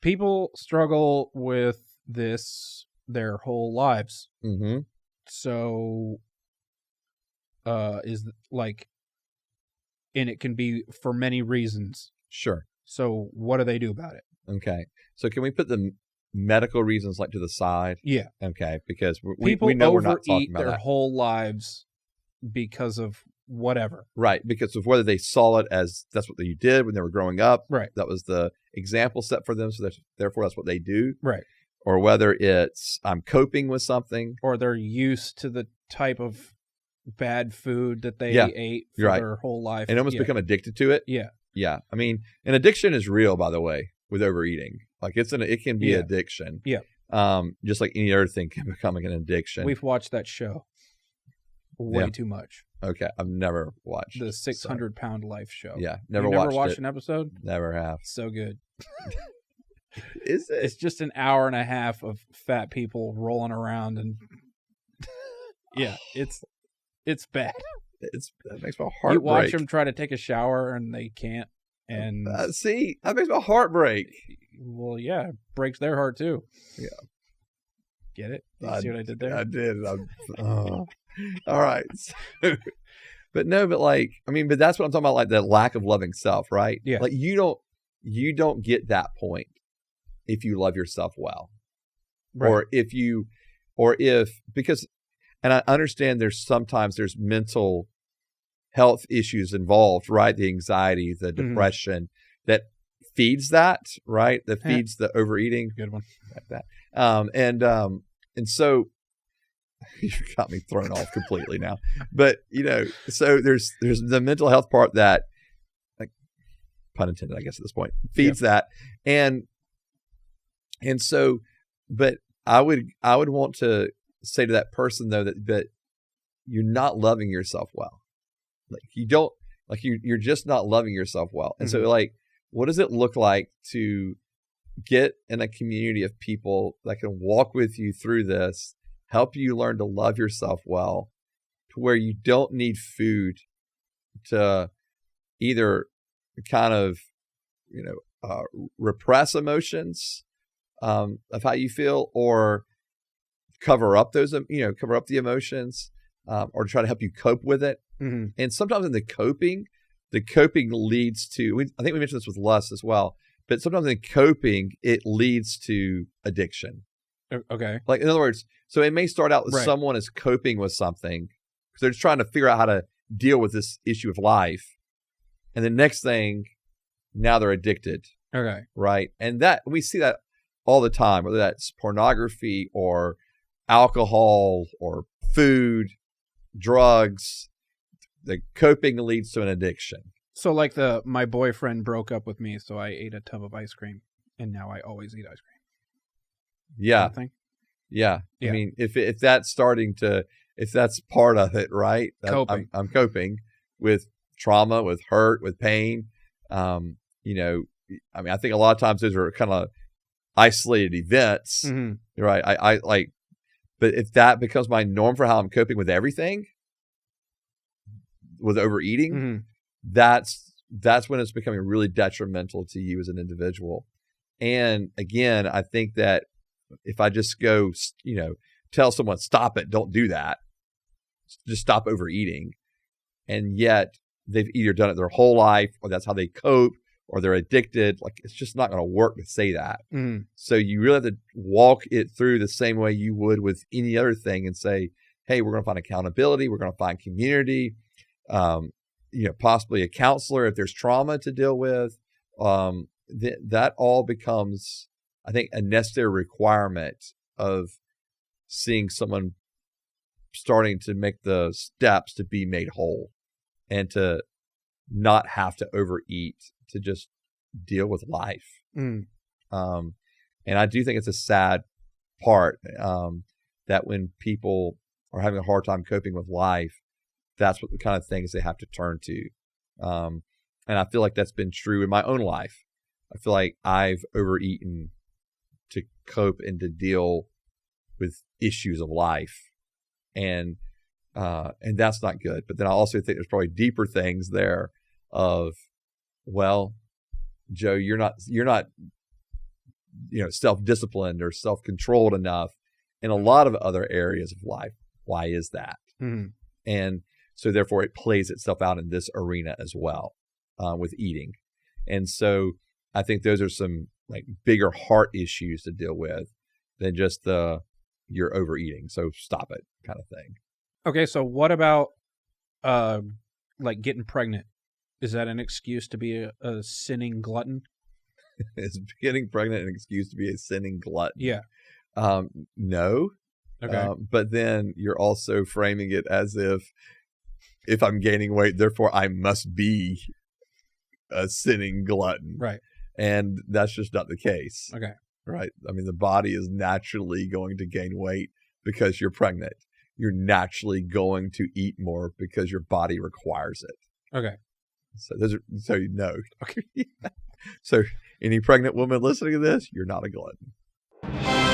people struggle with this their whole lives. Mm-hmm. So, is like, and it can be for many reasons. Sure. So what do they do about it? Okay. So can we put the medical reasons like to the side? Yeah. Okay. Because we People know we're not talking overeat about their that. whole lives because of whatever. Right. Because of whether they saw it as that's what you did when they were growing up. Right. That was the example set for them. So therefore that's what they do. Right. Or whether it's I'm coping with something. Or they're used to the type of bad food that they ate for their whole life. And almost become addicted to it. Yeah. Yeah. I mean, an addiction is real, by the way, with overeating. Like it can be addiction. Yeah. Just like any other thing can become like an addiction. We've watched that show way too much. Okay. I've never watched the 600-Pound Life show. Yeah. Never watched an episode? Never have. So good. Is it? It's just an hour and a half of fat people rolling around and yeah, it's bad. That makes my heart You break. watch them try to take a shower and they can't. And see, that makes my heart break. Well, yeah, it breaks their heart too. Yeah. Get it? You see what I did there? I did. All right. But that's what I'm talking about, like the lack of loving self, right? Yeah. Like you don't get that point if you love yourself well. Right. And I understand there's mental health issues involved, right? The anxiety, the depression that feeds that, right? That feeds the overeating. Good one. Like that. And so you got me thrown off completely now. But, so there's the mental health part that, like, pun intended, I guess at this point, feeds that. And so, but I would want to say to that person though that you're not loving yourself well. Like you don't, like you're just not loving yourself well. And so like, what does it look like to get in a community of people that can walk with you through this, help you learn to love yourself well, to where you don't need food to either kind of, repress emotions of how you feel, or cover up the emotions, or try to help you cope with it. Mm-hmm. And sometimes in the coping leads to, I think we mentioned this with lust as well, but sometimes in coping, it leads to addiction. Okay. Like, in other words, so it may start out with someone is coping with something because they're just trying to figure out how to deal with this issue of life. And the next thing, now they're addicted. Okay. Right. And that we see that all the time, whether that's pornography or alcohol or food, drugs. The coping leads to an addiction. So like my boyfriend broke up with me, so I ate a tub of ice cream, and now I always eat ice cream. Yeah. Something? Yeah. I mean, if that's if that's part of it, right? Coping. I'm coping with trauma, with hurt, with pain. I mean, I think a lot of times those are kind of isolated events, right? I like, but if that becomes my norm for how I'm coping with everything, with overeating, that's when it's becoming really detrimental to you as an individual. And again, I think that if I just go, tell someone, stop it, don't do that, just stop overeating, and yet they've either done it their whole life, or that's how they cope, or they're addicted, like it's just not going to work to say that. So you really have to walk it through the same way you would with any other thing and say, hey, we're going to find accountability, we're going to find community, possibly a counselor if there's trauma to deal with. That all becomes, I think, a necessary requirement of seeing someone starting to make the steps to be made whole and to not have to overeat, to just deal with life. And I do think it's a sad part that when people are having a hard time coping with life, that's what the kind of things they have to turn to. And I feel like that's been true in my own life. I feel like I've overeaten to cope and to deal with issues of life. And that's not good. But then I also think there's probably deeper things there of, well, Joe, you're not self-disciplined or self-controlled enough in a lot of other areas of life. Why is that? Mm-hmm. And so therefore it plays itself out in this arena as well, with eating. And so I think those are some like bigger heart issues to deal with than just you're overeating, so stop it kind of thing. Okay, so what about like getting pregnant? Is that an excuse to be a sinning glutton? Is getting pregnant an excuse to be a sinning glutton? Yeah. No. Okay. But then you're also framing it as if I'm gaining weight, therefore I must be a sinning glutton. Right. And that's just not the case. Okay. Right. I mean, the body is naturally going to gain weight because you're pregnant. You're naturally going to eat more because your body requires it. Okay. So you know. Okay. So any pregnant woman listening to this, you're not a glutton.